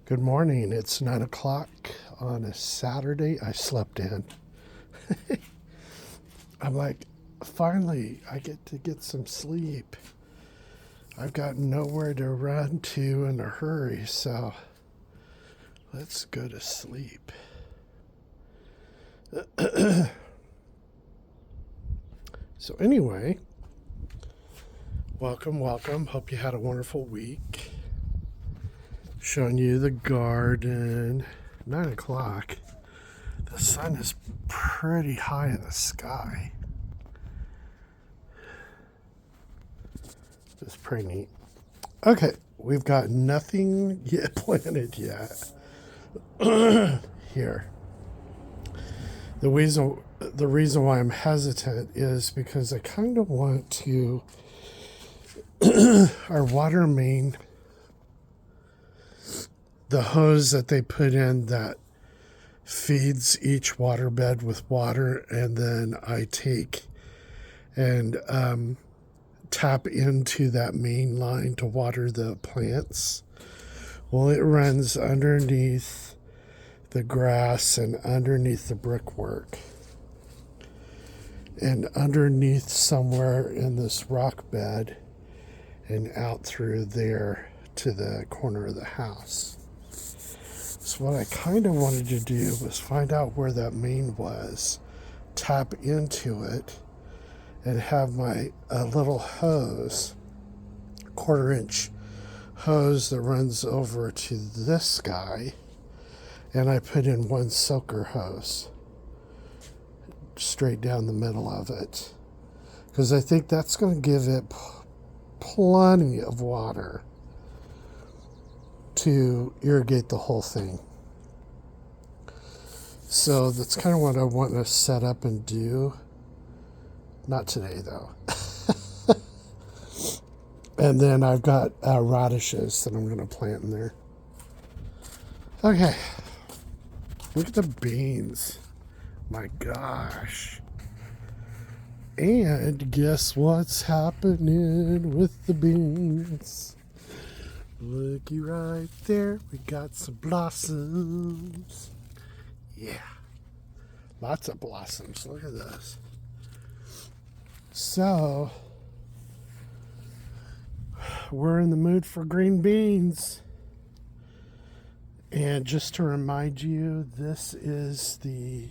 Good morning. It's 9 o'clock on a Saturday. I slept in. I'm like, finally, I get to get some sleep. I've got nowhere to run to in a hurry, so let's go to sleep. So, anyway, welcome. Hope you had a wonderful week. Showing you the garden. 9 o'clock. The sun is pretty high in the sky. It's pretty neat. Okay, we've got nothing yet planted yet. Here. The reason why I'm hesitant is because I kind of want to our water main, the hose that they put in that feeds each water bed with water, and then I take and tap into that main line to water the plants. Well, it runs underneath the grass and underneath the brickwork and underneath somewhere in this rock bed and out through there to the corner of the house. So what I kind of wanted to do was find out where that main was, tap into it, and have my little hose, 1/4-inch hose that runs over to this guy, and I put in one soaker hose straight down the middle of it, because I think that's going to give it plenty of water to irrigate the whole thing. So that's kind of what I want to set up and do. Not today, though. And then I've got radishes that I'm going to plant in there. Okay. Look at the beans. My gosh. And guess what's happening with the beans? Looky right there. We got some blossoms. Yeah. Lots of blossoms. Look at this. So, we're in the mood for green beans. And just to remind you, this is the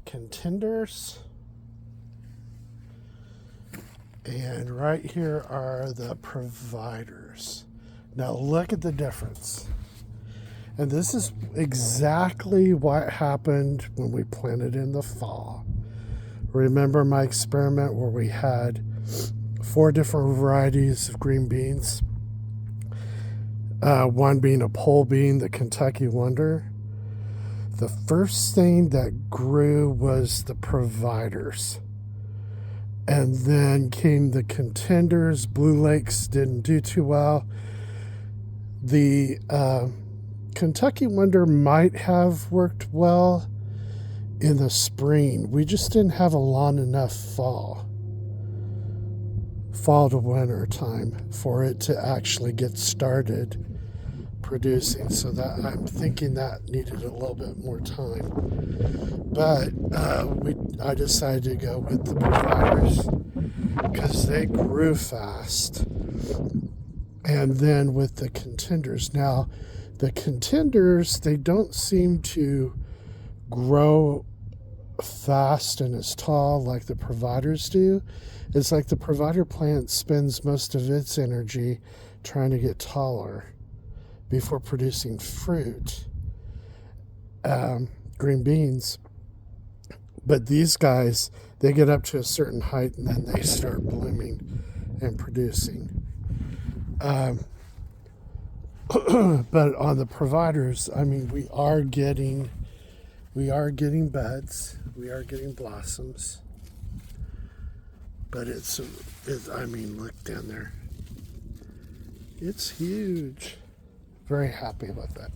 contenders. And right here are the providers. Now look at the difference. And this is exactly what happened when we planted in the fall. Remember my experiment where we had 4 different varieties of green beans? One being a pole bean, the Kentucky Wonder. The first thing that grew was the providers. And then came the contenders. Blue Lakes didn't do too well. The Kentucky Wonder might have worked well in the spring. We just didn't have a long enough fall to winter time for it to actually get started producing. So that I'm thinking that needed a little bit more time. But I decided to go with the providers because they grew fast. And then with the contenders. Now, the contenders, they don't seem to grow fast and as tall like the providers do. It's like the provider plant spends most of its energy trying to get taller before producing fruit, green beans. But these guys, they get up to a certain height and then they start blooming and producing. But on the providers, I mean, we are getting buds, we are getting blossoms, but I mean, look down there. It's huge. Very happy with that.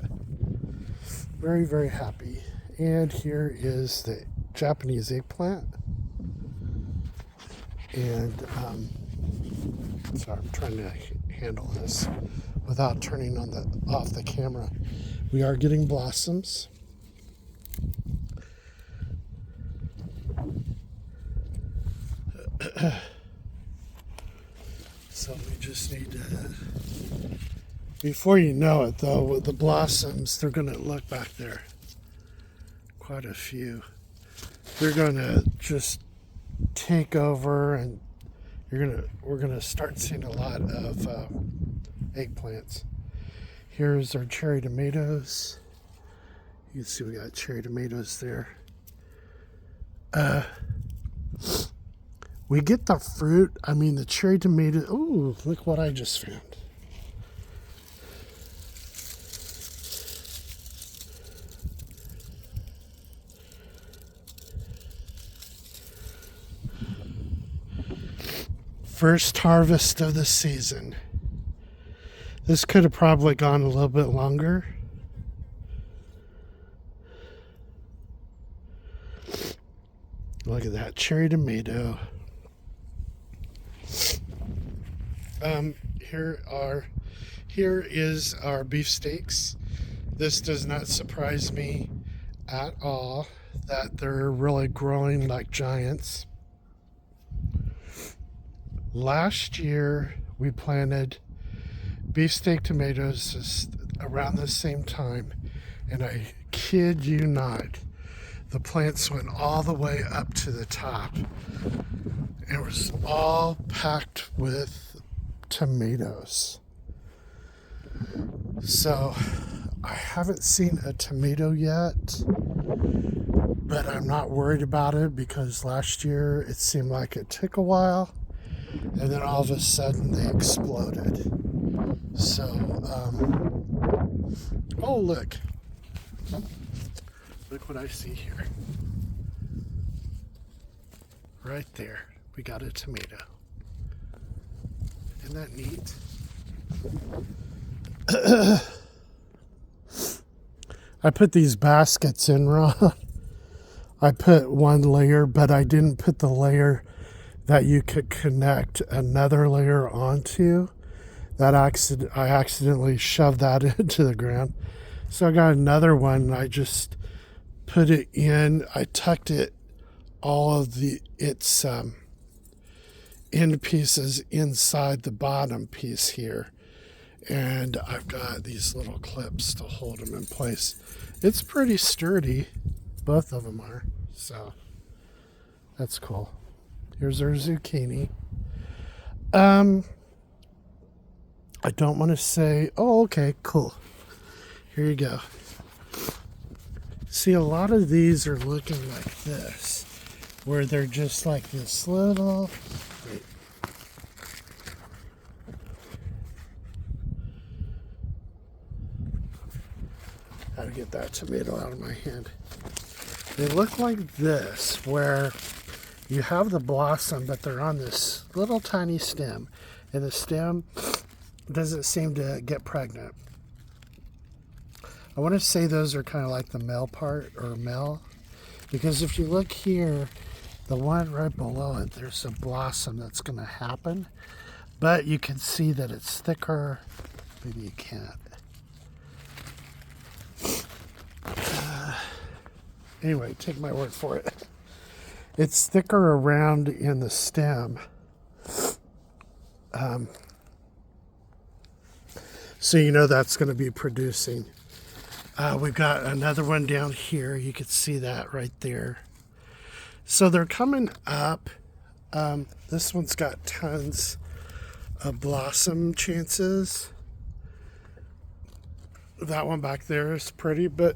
Very, very happy. And here is the Japanese eggplant. And sorry, I'm trying to handle this without turning off the camera. We are getting blossoms. So we just need to, before you know it though, with the blossoms, they're going to look back there. Quite a few. They're going to just take over, and we're gonna start seeing a lot of eggplants. Here's our cherry tomatoes. You can see we got cherry tomatoes there. We get the fruit. I mean, the cherry tomato. Ooh, look what I just found. First harvest of the season. This could have probably gone a little bit longer. Look at that cherry tomato. Here is our beefsteaks. This does not surprise me at all that they're really growing like giants. Last year we planted beefsteak tomatoes around the same time, and I kid you not, the plants went all the way up to the top. It was all packed with tomatoes. So I haven't seen a tomato yet, but I'm not worried about it because last year it seemed like it took a while, and then all of a sudden they exploded. So, oh look what I see here. Right there, we got a tomato. Isn't that neat? I put these baskets in wrong. I put one layer, but I didn't put the layer that you could connect another layer onto. I accidentally shoved that into the ground. So I got another one, and I just put it in. I tucked all of its end pieces inside the bottom piece here. And I've got these little clips to hold them in place. It's pretty sturdy. Both of them are. So that's cool. Here's our zucchini. I don't want to say, oh, okay, cool. Here you go. See, a lot of these are looking like this, where they're just like this little, wait. How to get that tomato out of my hand. They look like this, where you have the blossom, but they're on this little tiny stem, and the stem doesn't seem to get pregnant. I want to say those are kind of like the male part, or male, because if you look here, the one right below it, there's a blossom that's going to happen, but you can see that it's thicker. Maybe you can't. Anyway, take my word for it. It's thicker around in the stem. So you know that's going to be producing. We've got another one down here. You can see that right there. So they're coming up. This one's got tons of blossom chances. That one back there is pretty, but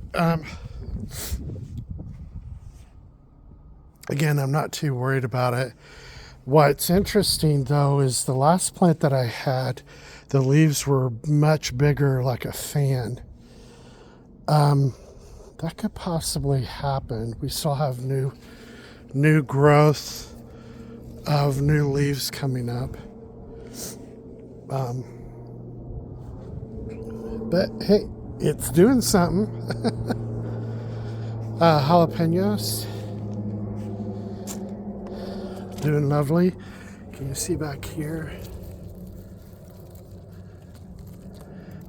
again, I'm not too worried about it. What's interesting though is the last plant that I had, the leaves were much bigger, like a fan. That could possibly happen. We still have new growth of new leaves coming up. But hey, it's doing something. Jalapenos. Doing lovely. Can you see back here?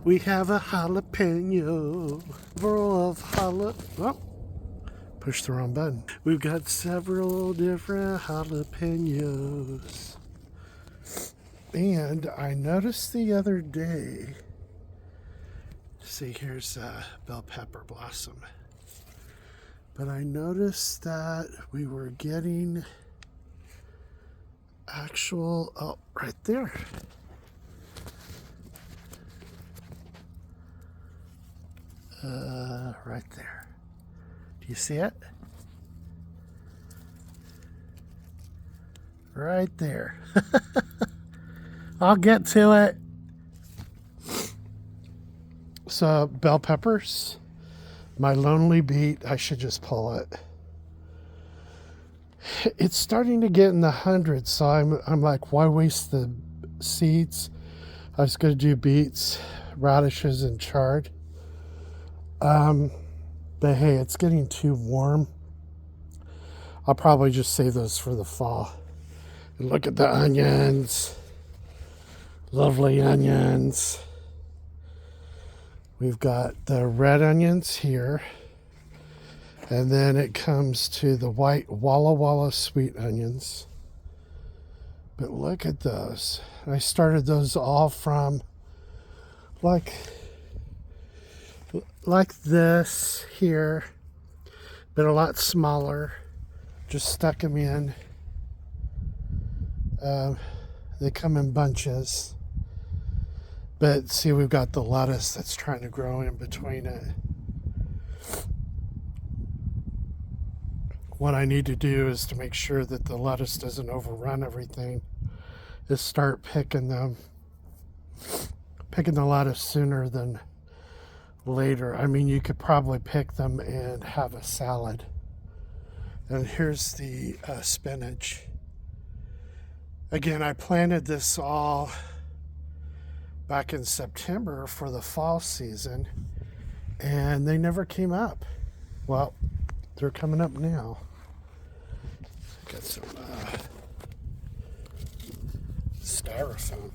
We have a jalapeno. Roll of oh, pushed the wrong button. We've got several different jalapenos. And I noticed the other day, see, here's bell pepper blossom. But I noticed that we were getting actual, oh, right there. Right there. Do you see it? Right there. I'll get to it. So, bell peppers, my lonely beet, I should just pull it. It's starting to get in the hundreds, so I'm like, why waste the seeds? I was going to do beets, radishes, and chard. But hey, it's getting too warm. I'll probably just save those for the fall. And look at the onions. Lovely onions. We've got the red onions here. And then it comes to the white Walla Walla sweet onions. But look at those. I started those all from like this here, but a lot smaller. Just stuck them in. They come in bunches. But see, we've got the lettuce that's trying to grow in between it. What I need to do is to make sure that the lettuce doesn't overrun everything, is start picking the lettuce sooner than later. I mean, you could probably pick them and have a salad. And here's the spinach. Again, I planted this all back in September for the fall season, and they never came up. Well, they're coming up now. Got some styrofoam.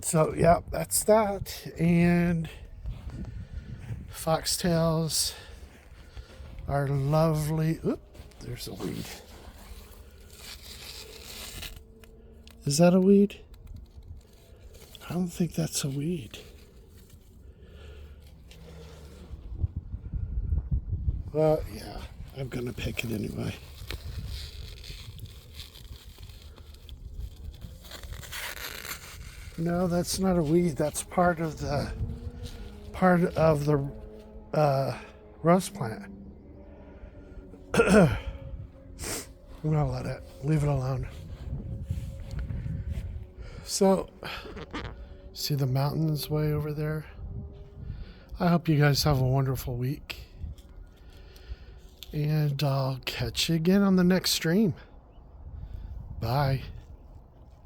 So, yeah, that's that. And foxtails are lovely. Oop, there's a weed. Is that a weed? I don't think that's a weed. Well, yeah, I'm gonna pick it anyway. No, that's not a weed. That's part of the rose plant. I'm gonna leave it alone. So, see the mountains way over there? I hope you guys have a wonderful week. And I'll catch you again on the next stream. Bye.